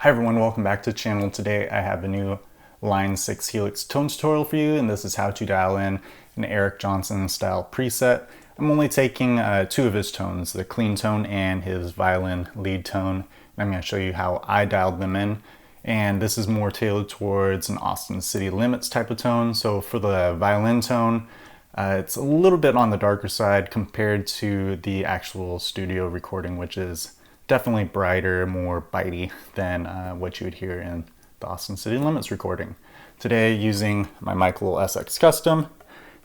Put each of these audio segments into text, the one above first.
Hi everyone, welcome back to the channel. Today I have a new Line 6 Helix Tone tutorial for you, and this is how to dial in an Eric Johnson style preset. I'm only taking two of his tones, the clean tone and his violin lead tone, and I'm going to show you how I dialed them in. And this is more tailored towards an Austin City Limits type of tone. So for the violin tone, it's a little bit on the darker side compared to the actual studio recording, which is definitely brighter, more bitey than what you would hear in the Austin City Limits recording. Today using my Michael SX Custom,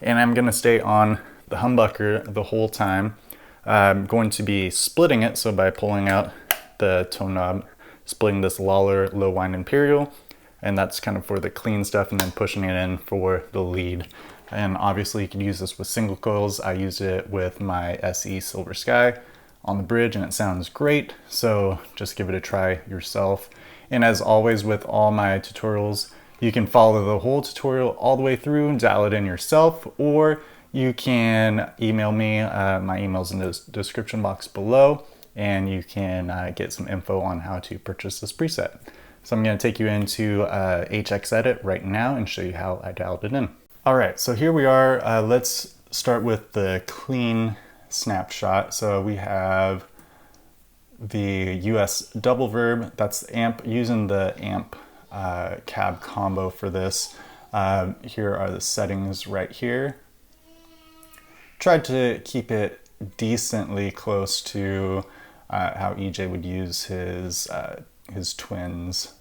and I'm going to stay on the humbucker the whole time. I'm going to be splitting it, so by pulling out the tone knob, splitting this Lawler low wind imperial, and that's kind of for the clean stuff, and then pushing it in for the lead. And obviously you can use this with single coils. I used it with my SE Silver Sky on the bridge and it sounds great, so just give it a try yourself. And as always with all my tutorials, you can follow the whole tutorial all the way through and dial it in yourself, or you can email me. My email's in the description box below, and you can get some info on how to purchase this preset. So I'm going to take you into HX Edit right now and show you how I dialed it in. Alright, so here we are. Let's start with the clean snapshot. So we have the US double verb, that's the amp, using the amp cab combo for this. Here are the settings right here. Tried to keep it decently close to how EJ would use his twins.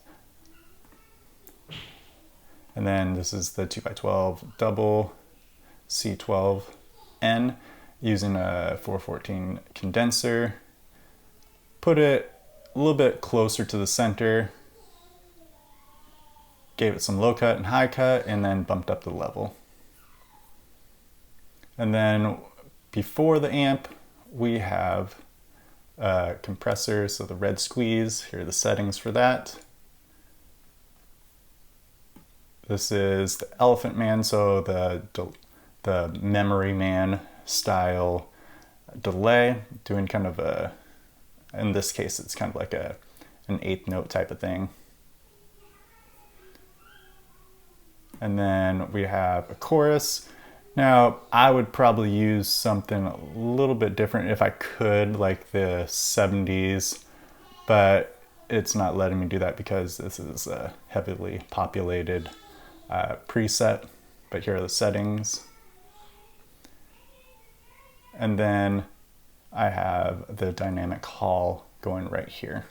And then this is the 2x12 double C12N using a 414 condenser. Put it a little bit closer to the center, gave it some low cut and high cut, and then bumped up the level. And then before the amp, we have a compressor, so the red squeeze. Here are the settings for that. This is the Elephant Man, so the Memory Man style delay, doing kind of a, in this case it's kind of like an eighth note type of thing. And then we have a chorus. Now I would probably use something a little bit different if I could, like the 70s, but it's not letting me do that because this is a heavily populated preset. But here are the settings. And then I have the dynamic hall going right here.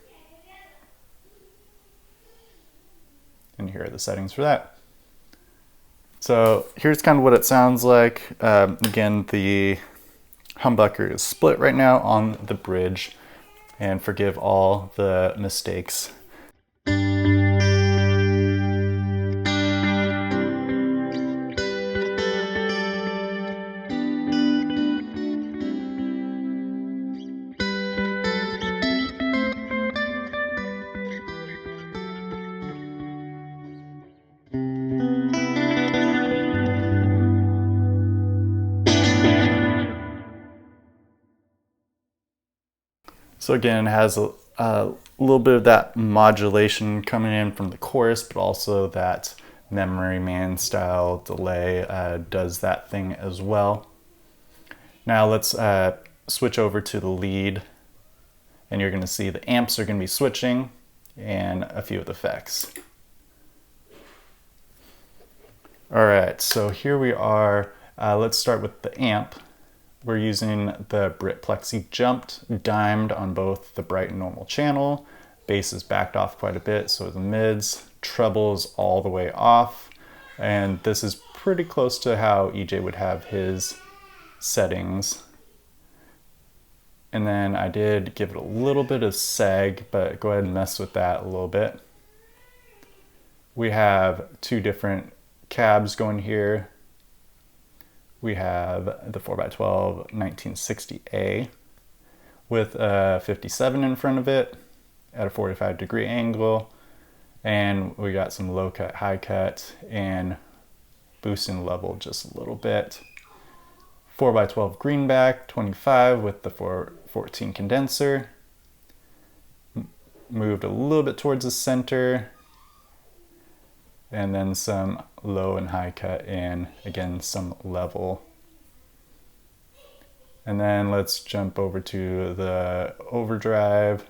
And here are the settings for that. So here's kind of what it sounds like. Again, the humbucker is split right now on the bridge, and forgive all the mistakes. So again, it has a little bit of that modulation coming in from the chorus, but also that Memory Man style delay does that thing as well. Now let's switch over to the lead, and you're going to see the amps are going to be switching and a few of the effects. Alright, so here we are. Let's start with the amp. We're using the Brit Plexi jumped, dimed on both the bright and normal channel. Bass is backed off quite a bit, so the mids, trebles all the way off. And this is pretty close to how EJ would have his settings. And then I did give it a little bit of sag, but go ahead and mess with that a little bit. We have two different cabs going here. We have the 4x12 1960A with a 57 in front of it at a 45-degree angle. And we got some low cut, high cut, and boosting level just a little bit. 4x12 greenback 25 with the 414 condenser. moved a little bit towards the center, and then some low and high cut, and again some level. And then let's jump over to the overdrive,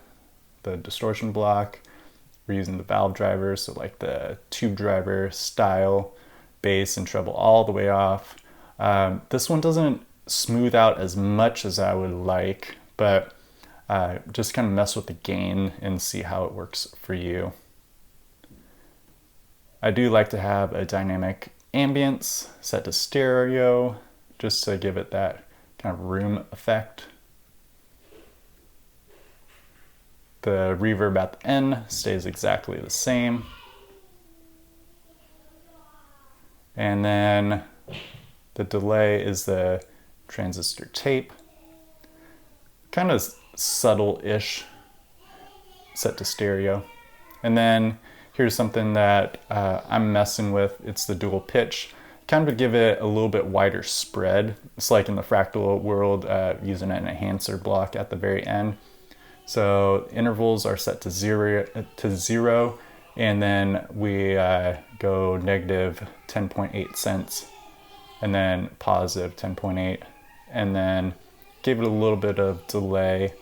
the distortion block. We're using the valve driver, so like the tube driver style, bass and treble all the way off. This one doesn't smooth out as much as I would like, but just kind of mess with the gain and see how it works for you. I do like to have a dynamic ambience set to stereo, just to give it that kind of room effect. The reverb at the end stays exactly the same. And then the delay is the transistor tape. Kind of subtle-ish, set to stereo. And then here's something that I'm messing with. It's the dual pitch. Kind of give it a little bit wider spread. It's like in the fractal world, using an enhancer block at the very end. So intervals are set to zero, and then we go negative 10.8 cents, and then positive 10.8, and then give it a little bit of delay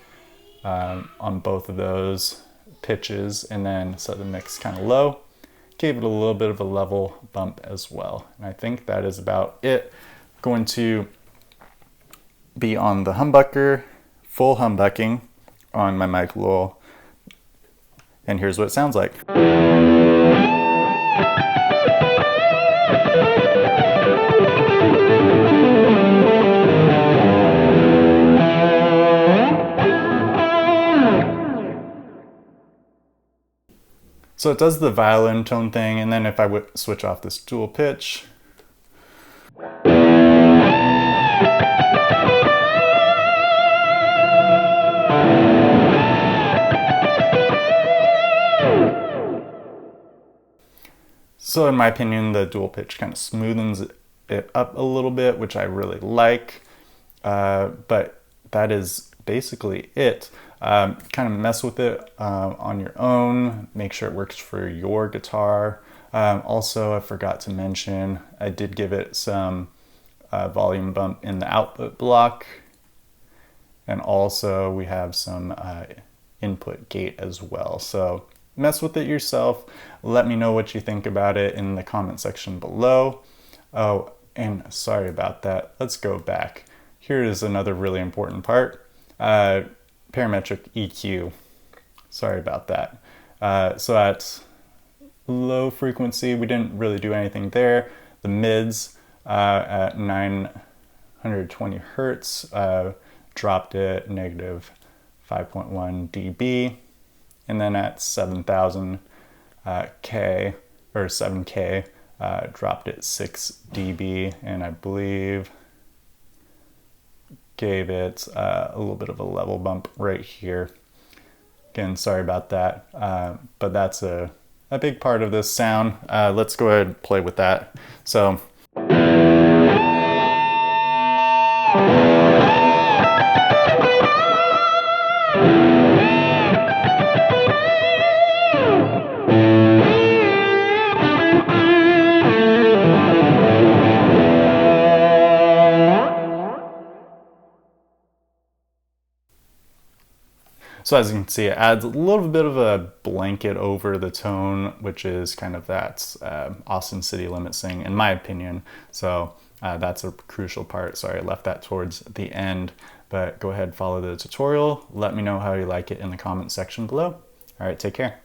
on both of those pitches, and then set the mix kind of low. Gave it a little bit of a level bump as well. And I think that is about it. Going to be on the humbucker, full humbucking on my mic Lowell. And here's what it sounds like. So it does the violin tone thing, and then if I would switch off this dual pitch, so in my opinion, the dual pitch kind of smoothens it up a little bit, which I really like, but that is basically it. Kind of mess with it on your own, make sure it works for your guitar. Also, I forgot to mention, I did give it some volume bump in the output block, and also we have some input gate as well. So mess with it yourself. Let me know what you think about it in the comment section below. Oh, and sorry about that. Let's go back. Here is another really important part. Parametric EQ. Sorry about that. So at low frequency, we didn't really do anything there. The mids at 920 hertz dropped it negative 5.1 dB, and then at 7,000 K or 7K dropped it 6 dB, and I believe gave it a little bit of a level bump right here. Again, sorry about that, but that's a big part of this sound. Let's go ahead and play with that. So. So as you can see, it adds a little bit of a blanket over the tone, which is kind of that Austin City Limits thing, in my opinion. So that's a crucial part. Sorry, I left that towards the end, but go ahead, follow the tutorial. Let me know how you like it in the comment section below. All right, take care.